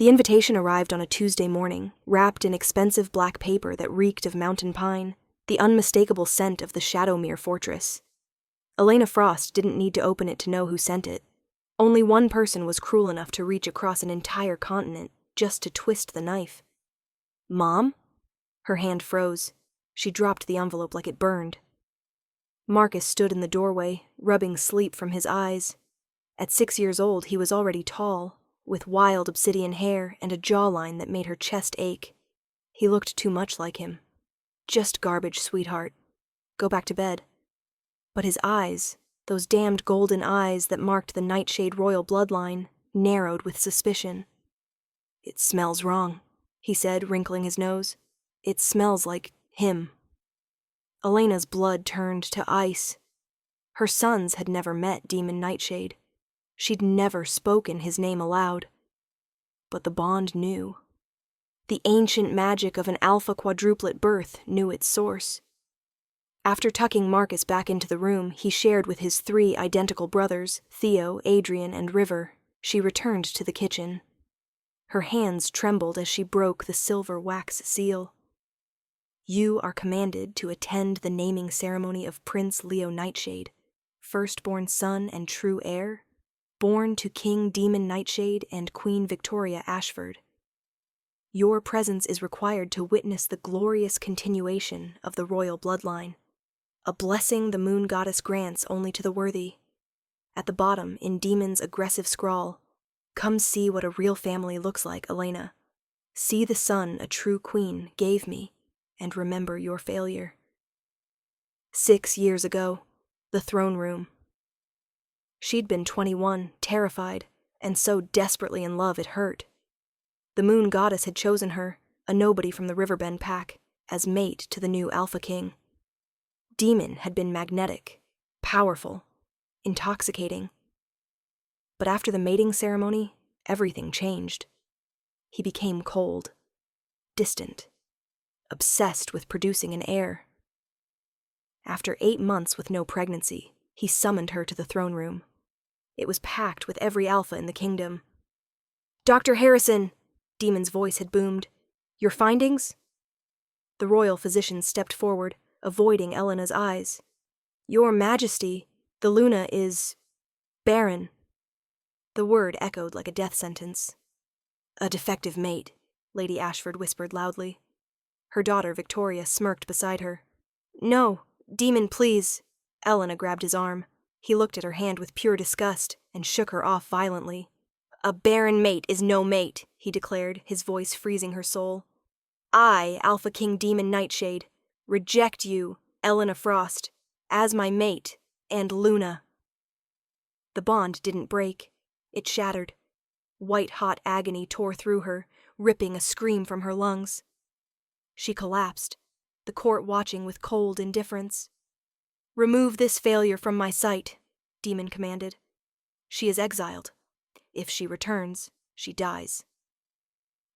The invitation arrived on a Tuesday morning, wrapped in expensive black paper that reeked of mountain pine, the unmistakable scent of the Shadowmere fortress. Elena Frost didn't need to open it to know who sent it. Only one person was cruel enough to reach across an entire continent just to twist the knife. Mom? Her hand froze. She dropped the envelope like it burned. Marcus stood in the doorway, rubbing sleep from his eyes. At 6 years old, he was already tall, with wild obsidian hair and a jawline that made her chest ache. He looked too much like him. Just garbage, sweetheart. Go back to bed. But his eyes, those damned golden eyes that marked the Nightshade royal bloodline, narrowed with suspicion. It smells wrong, he said, wrinkling his nose. It smells like him. Elena's blood turned to ice. Her sons had never met Demon Nightshade. She'd never spoken his name aloud. But the bond knew. The ancient magic of an alpha quadruplet birth knew its source. After tucking Marcus back into the room he shared with his 3 identical brothers, Theo, Adrian, and River, she returned to the kitchen. Her hands trembled as she broke the silver wax seal. You are commanded to attend the naming ceremony of Prince Leo Nightshade, firstborn son and true heir, born to King Demon Nightshade and Queen Victoria Ashford. Your presence is required to witness the glorious continuation of the royal bloodline, a blessing the moon goddess grants only to the worthy. At the bottom, in Demon's aggressive scrawl, come see what a real family looks like, Elena. See the son a true queen gave me, and remember your failure. 6 years ago, the throne room. She'd been 21, terrified, and so desperately in love it hurt. The moon goddess had chosen her, a nobody from the Riverbend pack, as mate to the new Alpha King. Demon had been magnetic, powerful, intoxicating. But after the mating ceremony, everything changed. He became cold, distant, obsessed with producing an heir. After 8 months with no pregnancy, he summoned her to the throne room. It was packed with every alpha in the kingdom. "Dr. Harrison!" Demon's voice had boomed. "Your findings?" The royal physician stepped forward, avoiding Elena's eyes. "Your Majesty, the Luna is barren." The word echoed like a death sentence. "A defective mate," Lady Ashford whispered loudly. Her daughter, Victoria, smirked beside her. "No, Demon, please." Elena grabbed his arm. He looked at her hand with pure disgust and shook her off violently. "A barren mate is no mate," he declared, his voice freezing her soul. "I, Alpha King Demon Nightshade, reject you, Elena Frost, as my mate and Luna." The bond didn't break. It shattered. White-hot agony tore through her, ripping a scream from her lungs. She collapsed, the court watching with cold indifference. "Remove this failure from my sight," Demon commanded. "She is exiled. If she returns, she dies."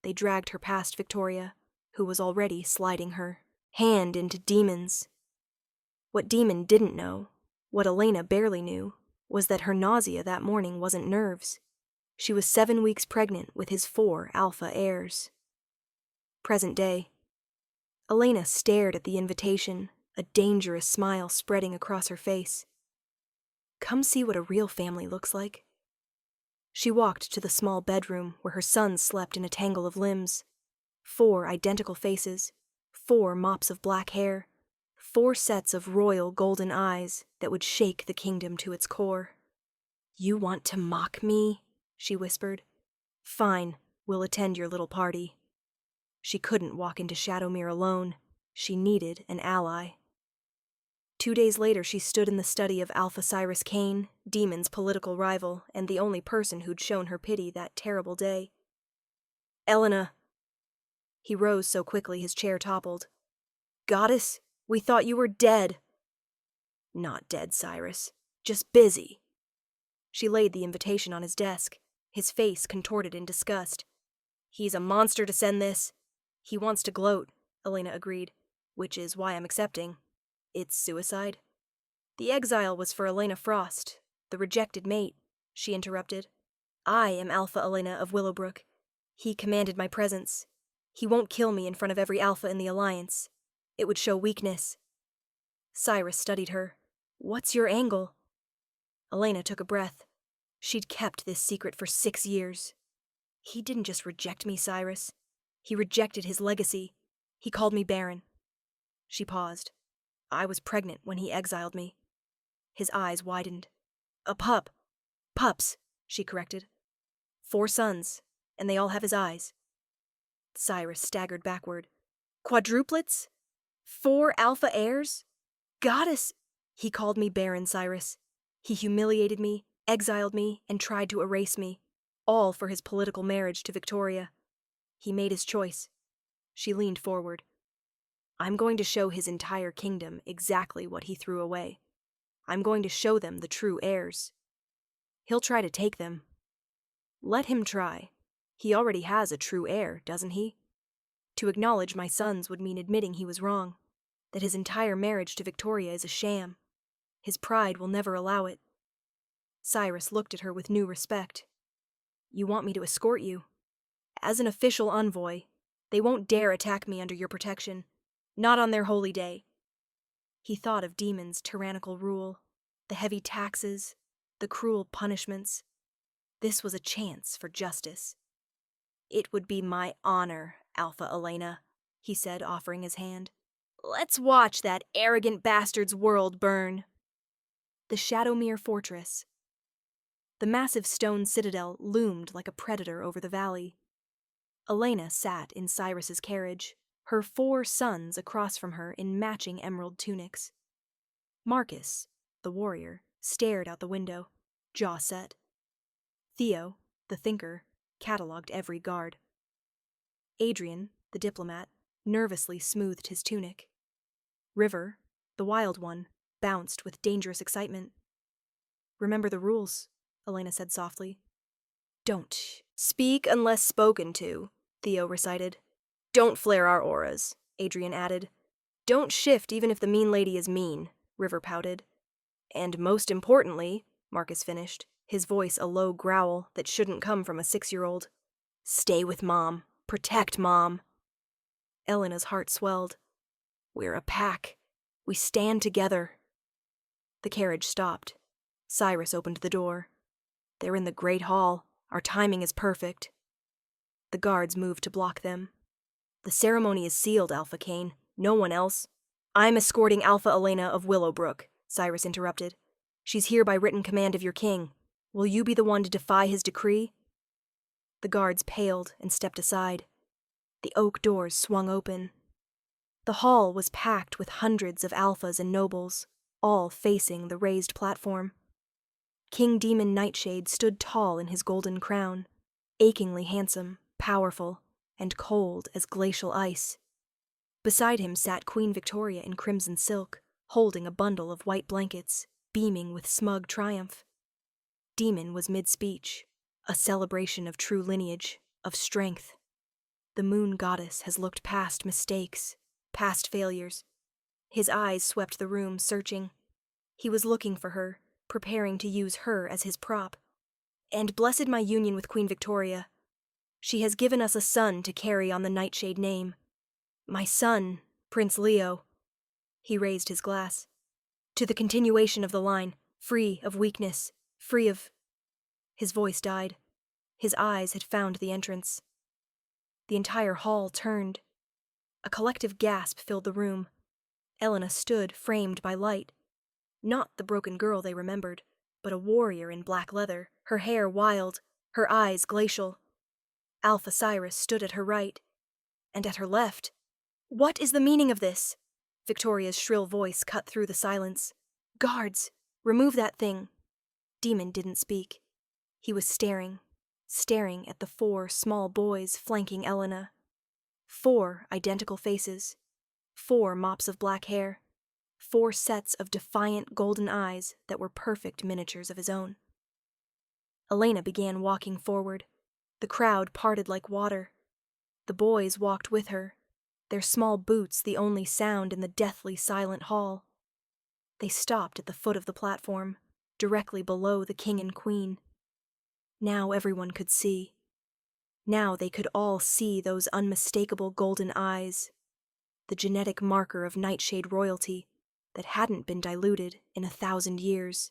They dragged her past Victoria, who was already sliding her hand into Demon's. What Demon didn't know, what Elena barely knew, was that her nausea that morning wasn't nerves. She was 7 weeks pregnant with his 4 alpha heirs. Present day. Elena stared at the invitation, a dangerous smile spreading across her face. Come see what a real family looks like. She walked to the small bedroom where her sons slept in a tangle of limbs. 4 identical faces, 4 mops of black hair, 4 sets of royal golden eyes that would shake the kingdom to its core. "You want to mock me?" she whispered. "Fine, we'll attend your little party." She couldn't walk into Shadowmere alone. She needed an ally. 2 days later she stood in the study of Alpha Cyrus Kane, Demon's political rival, and the only person who'd shown her pity that terrible day. "Elena." He rose so quickly his chair toppled. "Goddess, we thought you were dead." "Not dead, Cyrus. Just busy." She laid the invitation on his desk, his face contorted in disgust. "He's a monster to send this." "He wants to gloat," Elena agreed, "which is why I'm accepting. It's suicide." "The exile was for Elena Frost, the rejected mate," she interrupted. "I am Alpha Elena of Willowbrook. He commanded my presence. He won't kill me in front of every alpha in the Alliance. It would show weakness. Cyrus studied her. What's your angle? Elena took a breath. She'd kept this secret for 6 years. He didn't just reject me, Cyrus. He rejected his legacy. He called me Barren. She paused. I was pregnant when he exiled me. His eyes widened. A pup. Pups, she corrected. 4 sons, and they all have his eyes. Cyrus staggered backward. Quadruplets? 4 alpha heirs? Goddess! He called me Barren, Cyrus. He humiliated me, exiled me, and tried to erase me, all for his political marriage to Victoria. He made his choice. She leaned forward. I'm going to show his entire kingdom exactly what he threw away. I'm going to show them the true heirs. He'll try to take them. Let him try. He already has a true heir, doesn't he? To acknowledge my sons would mean admitting he was wrong, that his entire marriage to Victoria is a sham. His pride will never allow it. Cyrus looked at her with new respect. You want me to escort you? As an official envoy, they won't dare attack me under your protection. Not on their holy day. He thought of Demon's tyrannical rule, the heavy taxes, the cruel punishments. This was a chance for justice. It would be my honor, Alpha Elena, he said, offering his hand. Let's watch that arrogant bastard's world burn. The Shadowmere Fortress. The massive stone citadel loomed like a predator over the valley. Elena sat in Cyrus's carriage, her 4 sons across from her in matching emerald tunics. Marcus, the warrior, stared out the window, jaw set. Theo, the thinker, catalogued every guard. Adrian, the diplomat, nervously smoothed his tunic. River, the wild one, bounced with dangerous excitement. Remember the rules, Elena said softly. Don't speak unless spoken to, Theo recited. Don't flare our auras, Adrian added. Don't shift even if the mean lady is mean, River pouted. And most importantly, Marcus finished, his voice a low growl that shouldn't come from a 6-year-old. Stay with Mom. Protect Mom. Elena's heart swelled. We're a pack. We stand together. The carriage stopped. Cyrus opened the door. They're in the Great Hall. Our timing is perfect. The guards moved to block them. The ceremony is sealed, Alpha Kane. No one else. I'm escorting Alpha Elena of Willowbrook, Cyrus interrupted. She's here by written command of your king. Will you be the one to defy his decree? The guards paled and stepped aside. The oak doors swung open. The hall was packed with hundreds of alphas and nobles, all facing the raised platform. King Demon Nightshade stood tall in his golden crown, achingly handsome, powerful, and cold as glacial ice. Beside him sat Queen Victoria in crimson silk, holding a bundle of white blankets, beaming with smug triumph. Demon was mid-speech, a celebration of true lineage, of strength. The moon goddess has looked past mistakes, past failures. His eyes swept the room, searching. He was looking for her, preparing to use her as his prop. And blessed my union with Queen Victoria. She has given us a son to carry on the Nightshade name. My son, Prince Leo. He raised his glass. To the continuation of the line, free of weakness, free of... His voice died. His eyes had found the entrance. The entire hall turned. A collective gasp filled the room. Elena stood, framed by light. Not the broken girl they remembered, but a warrior in black leather, her hair wild, her eyes glacial. Alpha Cyrus stood at her right, and at her left. What is the meaning of this? Victoria's shrill voice cut through the silence. Guards, remove that thing. Demon didn't speak. He was staring at the 4 small boys flanking Elena. 4 identical faces, 4 mops of black hair, 4 sets of defiant golden eyes that were perfect miniatures of his own. Elena began walking forward. The crowd parted like water. The boys walked with her, their small boots the only sound in the deathly silent hall. They stopped at the foot of the platform, directly below the king and queen. Now everyone could see. Now they could all see those unmistakable golden eyes, the genetic marker of Nightshade royalty that hadn't been diluted in 1,000 years.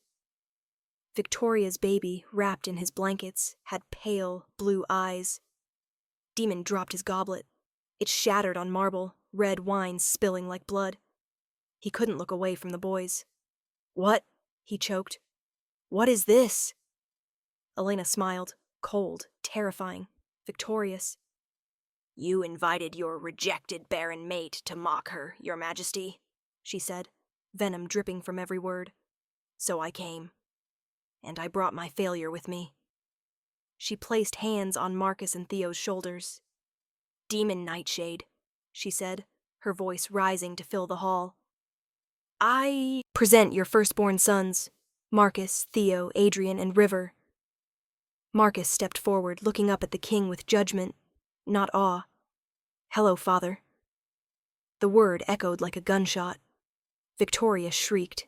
Victoria's baby, wrapped in his blankets, had pale, blue eyes. Demon dropped his goblet. It shattered on marble, red wine spilling like blood. He couldn't look away from the boys. "What?" he choked. "What is this?" Elena smiled, cold, terrifying, victorious. "You invited your rejected barren mate to mock her, Your Majesty," she said, venom dripping from every word. "So I came. And I brought my failure with me." She placed hands on Marcus and Theo's shoulders. "Demon Nightshade," she said, her voice rising to fill the hall. "I present your firstborn sons, Marcus, Theo, Adrian, and River." Marcus stepped forward, looking up at the king with judgment, not awe. "Hello, father." The word echoed like a gunshot. Victoria shrieked.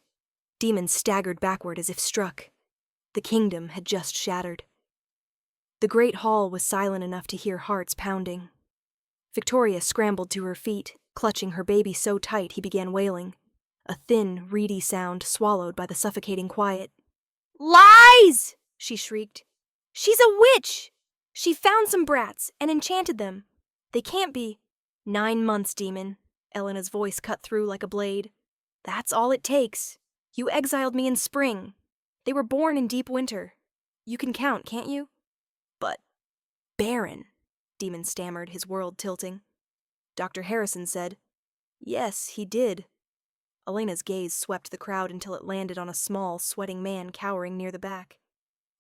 Demon staggered backward as if struck. The kingdom had just shattered. The great hall was silent enough to hear hearts pounding. Victoria scrambled to her feet, clutching her baby so tight he began wailing, a thin, reedy sound swallowed by the suffocating quiet. "Lies!" she shrieked. "She's a witch! She found some brats and enchanted them. They can't be—" "9 months, Demon," Elena's voice cut through like a blade. "That's all it takes. You exiled me in spring. They were born in deep winter. You can count, can't you?" "But Barren," Demon stammered, his world tilting. Dr. Harrison said, "Yes, he did." Elena's gaze swept the crowd until it landed on a small, sweating man cowering near the back.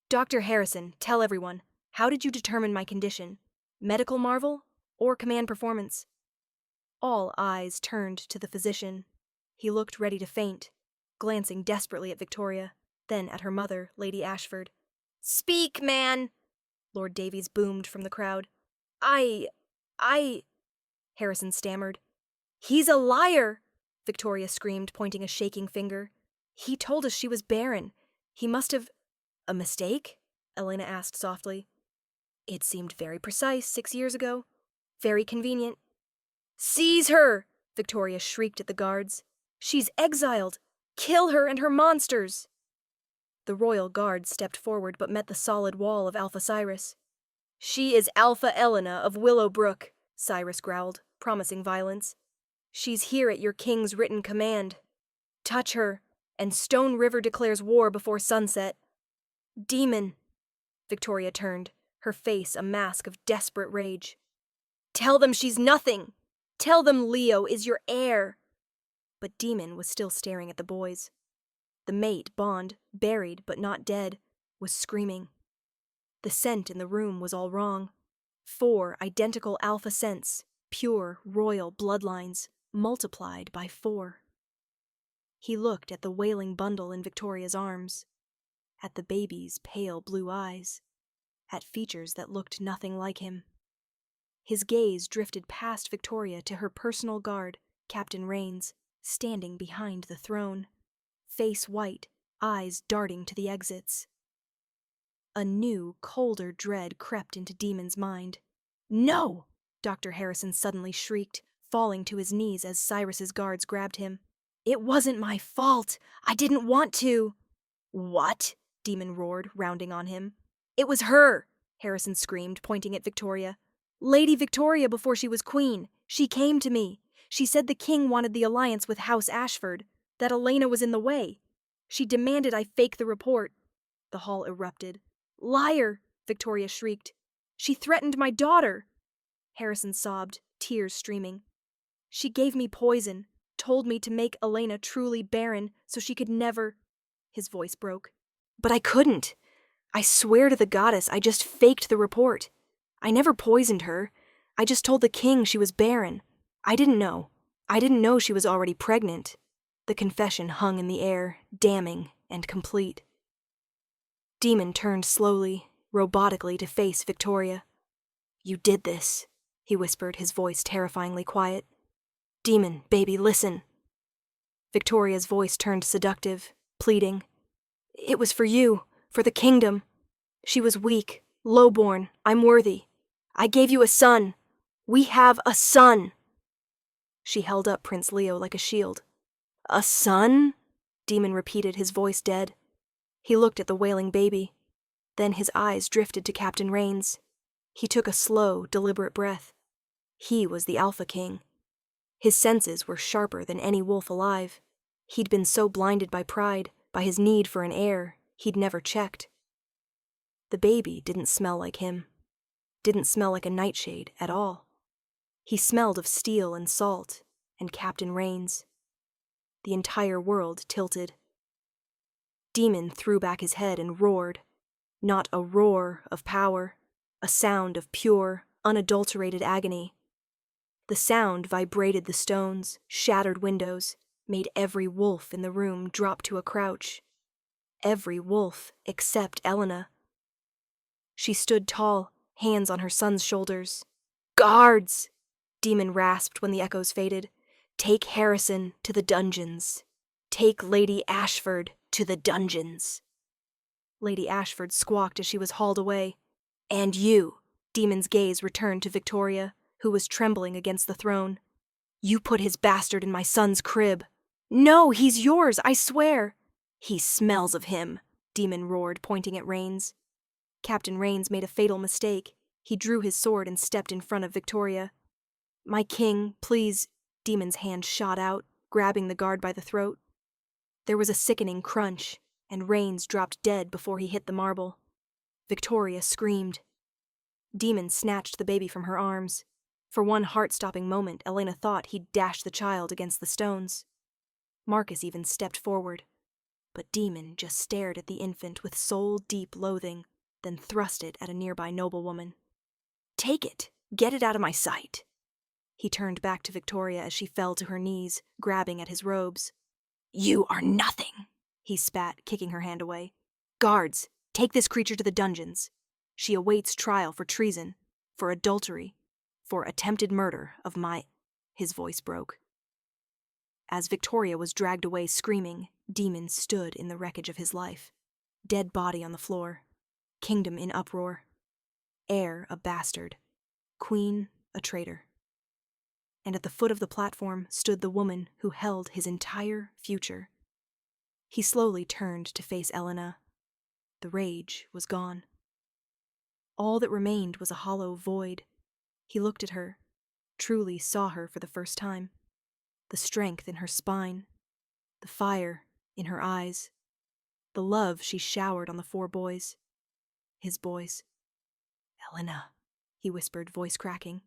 "Dr. Harrison, tell everyone, how did you determine my condition? Medical marvel or command performance?" All eyes turned to the physician. He looked ready to faint, glancing desperately at Victoria, then at her mother, Lady Ashford. "Speak, man!" Lord Davies boomed from the crowd. I... Harrison stammered. "He's a liar!" Victoria screamed, pointing a shaking finger. "He told us she was barren. He must have—" "A mistake?" Elena asked softly. "It seemed very precise 6 years ago. Very convenient." "Seize her!" Victoria shrieked at the guards. "She's exiled! Kill her and her monsters!" The royal guard stepped forward but met the solid wall of Alpha Cyrus. "She is Alpha Elena of Willowbrook," Cyrus growled, promising violence. "She's here at your king's written command. Touch her, and Stone River declares war before sunset." "Demon!" Victoria turned, her face a mask of desperate rage. "Tell them she's nothing! Tell them Leo is your heir!" But Demon was still staring at the boys. The mate, Bond, buried but not dead, was screaming. The scent in the room was all wrong. 4 identical alpha scents, pure royal bloodlines, multiplied by 4. He looked at the wailing bundle in Victoria's arms, at the baby's pale blue eyes, at features that looked nothing like him. His gaze drifted past Victoria to her personal guard, Captain Rains, standing behind the throne, face white, eyes darting to the exits. A new, colder dread crept into Demon's mind. "No!" Dr. Harrison suddenly shrieked, falling to his knees as Cyrus's guards grabbed him. "It wasn't my fault! I didn't want to!" "What?" Demon roared, rounding on him. "It was her!" Harrison screamed, pointing at Victoria. "Lady Victoria before she was queen. She came to me. She said the king wanted the alliance with House Ashford, that Elena was in the way. She demanded I fake the report." The hall erupted. "Liar!" Victoria shrieked. "She threatened my daughter!" Harrison sobbed, tears streaming. "She gave me poison, told me to make Elena truly barren so she could never—" His voice broke. "But I couldn't. I swear to the goddess I just faked the report. I never poisoned her. I just told the king she was barren. I didn't know. I didn't know she was already pregnant." The confession hung in the air, damning and complete. Demon turned slowly, robotically to face Victoria. "You did this," he whispered, his voice terrifyingly quiet. "Demon, baby, listen." Victoria's voice turned seductive, pleading. "It was for you, for the kingdom. She was weak, lowborn. I'm worthy. I gave you a son. We have a son. She held up Prince Leo like a shield. A son? Demon repeated, his voice dead. He looked at the wailing baby. Then his eyes drifted to Captain Rains. He took a slow, deliberate breath. He was the Alpha King. His senses were sharper than any wolf alive. He'd been so blinded by pride, by his need for an heir, he'd never checked. The baby didn't smell like him. Didn't smell like a nightshade at all. He smelled of steel and salt, and Captain Rains. The entire world tilted. Demon threw back his head and roared. Not a roar of power, a sound of pure, unadulterated agony. The sound vibrated the stones, shattered windows, made every wolf in the room drop to a crouch. Every wolf except Elena. She stood tall, hands on her son's shoulders. "Guards!" Demon rasped when the echoes faded. "Take Harrison to the dungeons. Take Lady Ashford to the dungeons." Lady Ashford squawked as she was hauled away. "And you," Demon's gaze returned to Victoria, who was trembling against the throne. "You put his bastard in my son's crib." "No, he's yours, I swear." "He smells of him," Demon roared, pointing at Rains. Captain Rains made a fatal mistake. He drew his sword and stepped in front of Victoria. "My king, please," Demon's hand shot out, grabbing the guard by the throat. There was a sickening crunch, and Rains dropped dead before he hit the marble. Victoria screamed. Demon snatched the baby from her arms. For one heart-stopping moment, Elena thought he'd dash the child against the stones. Marcus even stepped forward. But Demon just stared at the infant with soul-deep loathing, then thrust it at a nearby noblewoman. "Take it! Get it out of my sight!" He turned back to Victoria as she fell to her knees, grabbing at his robes. "You are nothing!" he spat, kicking her hand away. "Guards, take this creature to the dungeons. She awaits trial for treason, for adultery, for attempted murder of my—" His voice broke. As Victoria was dragged away screaming, Demon stood in the wreckage of his life. Dead body on the floor. Kingdom in uproar. Heir a bastard. Queen a traitor. And at the foot of the platform stood the woman who held his entire future. He slowly turned to face Elena. The rage was gone. All that remained was a hollow void. He looked at her, truly saw her for the first time. The strength in her spine, the fire in her eyes, the love she showered on the 4 boys. His boys. "Elena," he whispered, voice cracking.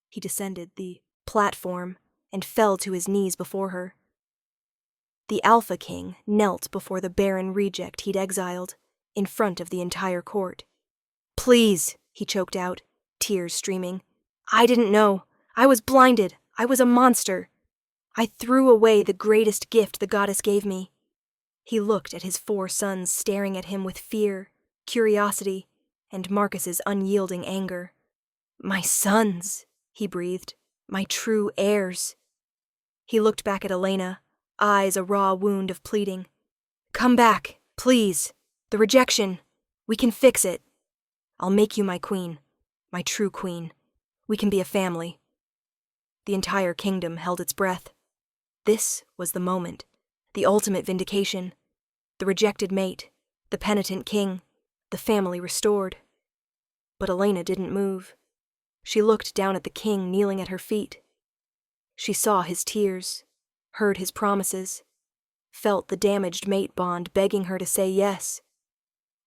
He descended the platform and fell to his knees before her. The Alpha King knelt before the Barren reject he'd exiled, in front of the entire court. "Please," he choked out, tears streaming. "I didn't know. I was blinded. I was a monster. I threw away the greatest gift the goddess gave me." He looked at his 4 sons staring at him with fear, curiosity, and Marcus's unyielding anger. "My sons," he breathed, "my true heirs." He looked back at Elena, eyes a raw wound of pleading. "Come back, please. The rejection. We can fix it. I'll make you my queen, my true queen. We can be a family." The entire kingdom held its breath. This was the moment, the ultimate vindication. The rejected mate, the penitent king, the family restored. But Elena didn't move. She looked down at the king kneeling at her feet. She saw his tears, heard his promises, felt the damaged mate bond begging her to say yes.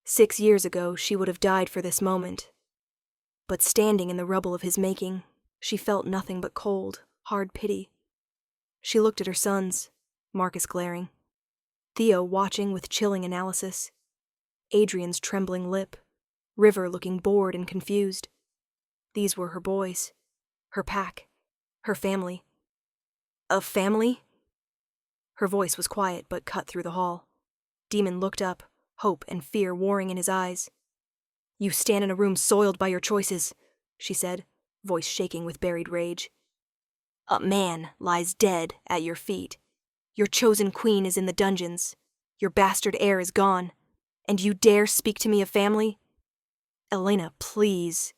6 years ago, she would have died for this moment. But standing in the rubble of his making, she felt nothing but cold, hard pity. She looked at her sons, Marcus glaring, Theo watching with chilling analysis, Adrian's trembling lip, River looking bored and confused. These were her boys, her pack, her family. A family? Her voice was quiet but cut through the hall. Demon looked up, hope and fear warring in his eyes. "You stand in a room soiled by your choices," she said, voice shaking with buried rage. "A man lies dead at your feet. Your chosen queen is in the dungeons. Your bastard heir is gone. And you dare speak to me of family? Elena, please.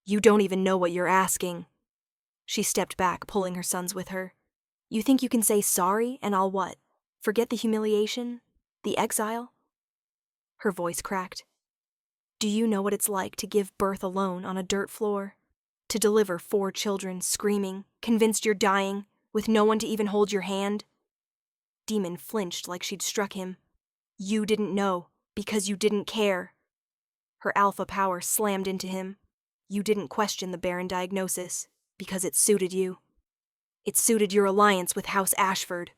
You don't even know what you're asking. She stepped back, pulling her sons with her. You think you can say sorry and I'll what? Forget the humiliation? The exile? Her voice cracked. Do you know what it's like to give birth alone on a dirt floor? To deliver 4 children, screaming, convinced you're dying, with no one to even hold your hand? Demon flinched like she'd struck him. You didn't know, because you didn't care. Her alpha power slammed into him. You didn't question the Barren diagnosis, because it suited you. It suited your alliance with House Ashford.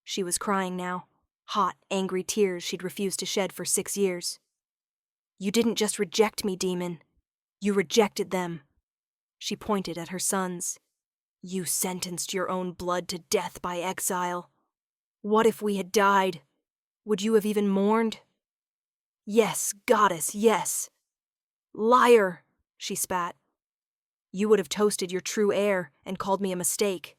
She was crying now, hot, angry tears she'd refused to shed for 6 years. You didn't just reject me, Demon. You rejected them. She pointed at her sons. You sentenced your own blood to death by exile. What if we had died? Would you have even mourned? Yes, goddess, yes. Liar, she spat. You would have toasted your true heir and called me a mistake.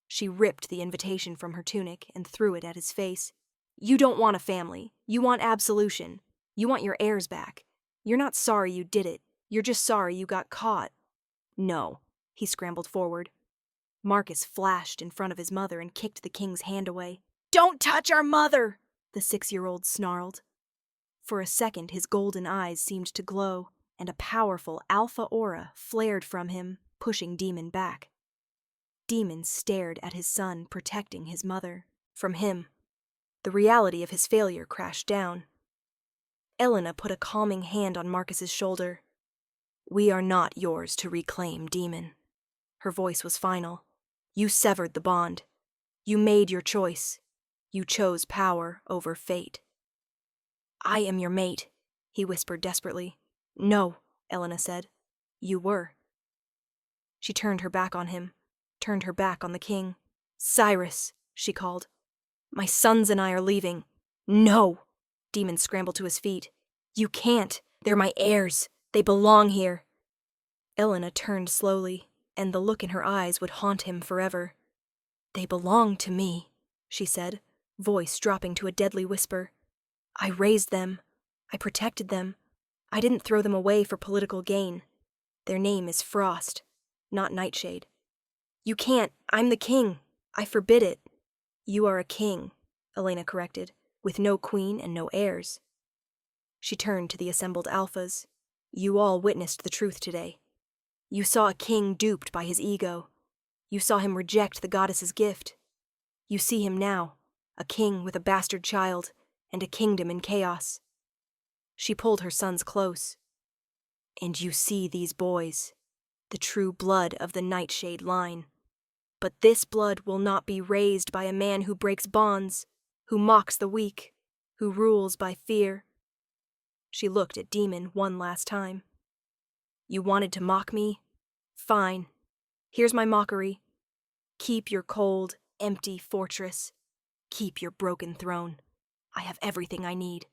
She ripped the invitation from her tunic and threw it at his face. You don't want a family. You want absolution. You want your heirs back. You're not sorry you did it. You're just sorry you got caught. No. He scrambled forward. Marcus flashed in front of his mother and kicked the king's hand away. Don't touch our mother! The 6-year-old snarled. For a second, his golden eyes seemed to glow, and a powerful alpha aura flared from him, pushing Demon back. Demon stared at his son, protecting his mother. From him. The reality of his failure crashed down. Elena put a calming hand on Marcus's shoulder. We are not yours to reclaim, Demon. Her voice was final. You severed the bond. You made your choice. You chose power over fate. I am your mate, he whispered desperately. No, Elena said. You were. She turned her back on him, turned her back on the king. Cyrus, she called. My sons and I are leaving. No! Demon scrambled to his feet. You can't. They're my heirs. They belong here. Elena turned slowly, and the look in her eyes would haunt him forever. They belong to me, she said, voice dropping to a deadly whisper. I raised them. I protected them. I didn't throw them away for political gain. Their name is Frost, not Nightshade. You can't. I'm the king. I forbid it. You are a king, Elena corrected, with no queen and no heirs. She turned to the assembled alphas. You all witnessed the truth today. You saw a king duped by his ego. You saw him reject the goddess's gift. You see him now, a king with a bastard child, and a kingdom in chaos. She pulled her sons close. And you see these boys, the true blood of the Nightshade line. But this blood will not be raised by a man who breaks bonds, who mocks the weak, who rules by fear. She looked at Demon one last time. You wanted to mock me? Fine. Here's my mockery. Keep your cold, empty fortress. Keep your broken throne. I have everything I need.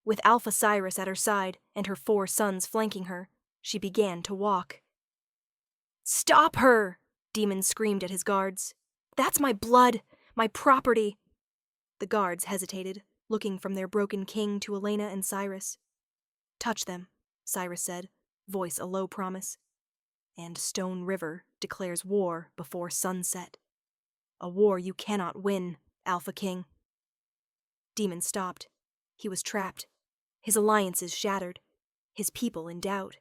With Alpha Cyrus at her side and her 4 sons flanking her, she began to walk. Stop her! Demon screamed at his guards. That's my blood, my property. The guards hesitated, looking from their broken king to Elena and Cyrus. Touch them, Cyrus said, voice a low promise. And Stone River declares war before sunset. A war you cannot win, Alpha King. Demon stopped. He was trapped. His alliances shattered. His people in doubt.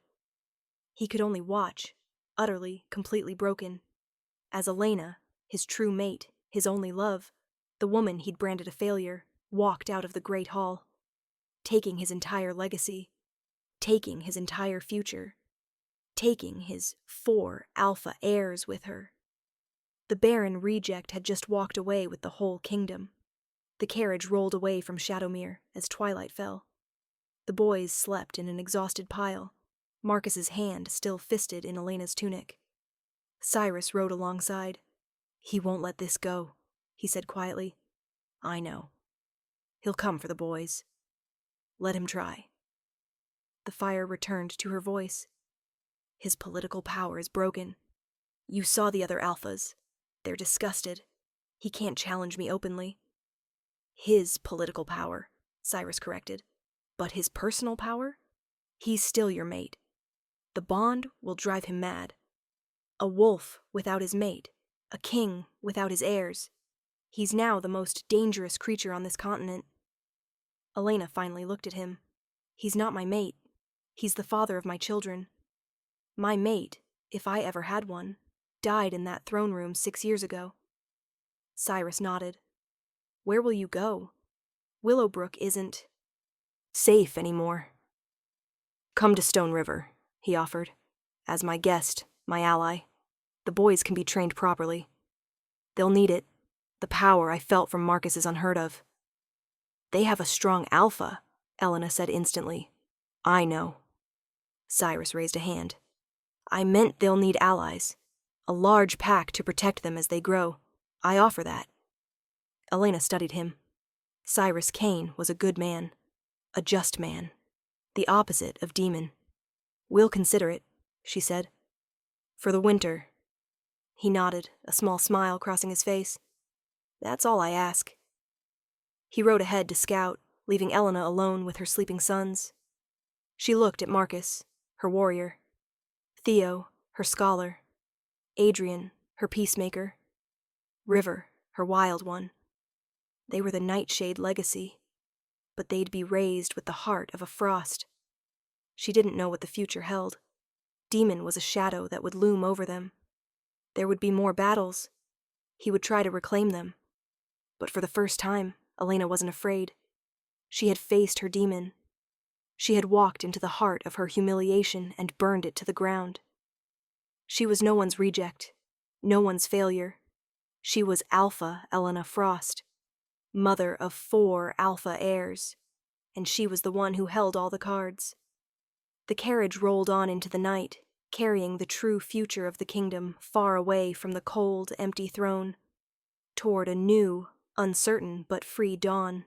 He could only watch, utterly, completely broken. As Elena, his true mate, his only love, the woman he'd branded a failure, walked out of the great hall, taking his entire legacy, taking his entire future, taking his 4 alpha heirs with her. The Barren reject had just walked away with the whole kingdom. The carriage rolled away from Shadowmere as twilight fell. The boys slept in an exhausted pile, Marcus's hand still fisted in Elena's tunic. Cyrus rode alongside. He won't let this go, he said quietly. I know. He'll come for the boys. Let him try. The fire returned to her voice. His political power is broken. You saw the other alphas. They're disgusted. He can't challenge me openly. His political power, Cyrus corrected. But his personal power? He's still your mate. The bond will drive him mad. A wolf without his mate, a king without his heirs. He's now the most dangerous creature on this continent. Elena finally looked at him. He's not my mate. He's the father of my children. My mate, if I ever had one, died in that throne room 6 years ago. Cyrus nodded. Where will you go? Willowbrook isn't safe anymore. Come to Stone River, he offered. As my guest, my ally. The boys can be trained properly. They'll need it. The power I felt from Marcus is unheard of. They have a strong alpha, Elena said instantly. I know. Cyrus raised a hand. I meant they'll need allies. A large pack to protect them as they grow. I offer that. Elena studied him. Cyrus Kane was a good man. A just man. The opposite of demon. We'll consider it, she said. For the winter. He nodded, a small smile crossing his face. That's all I ask. He rode ahead to scout, leaving Elena alone with her sleeping sons. She looked at Marcus, her warrior. Theo, her scholar. Adrian, her peacemaker. River, her wild one. They were the Nightshade legacy, but they'd be raised with the heart of a frost. She didn't know what the future held. Demon was a shadow that would loom over them. There would be more battles. He would try to reclaim them. But for the first time, Elena wasn't afraid. She had faced her demon. She had walked into the heart of her humiliation and burned it to the ground. She was no one's reject, no one's failure. She was Alpha Elena Frost, mother of 4 Alpha heirs, and she was the one who held all the cards. The carriage rolled on into the night, carrying the true future of the kingdom far away from the cold, empty throne, toward a new, uncertain but free dawn.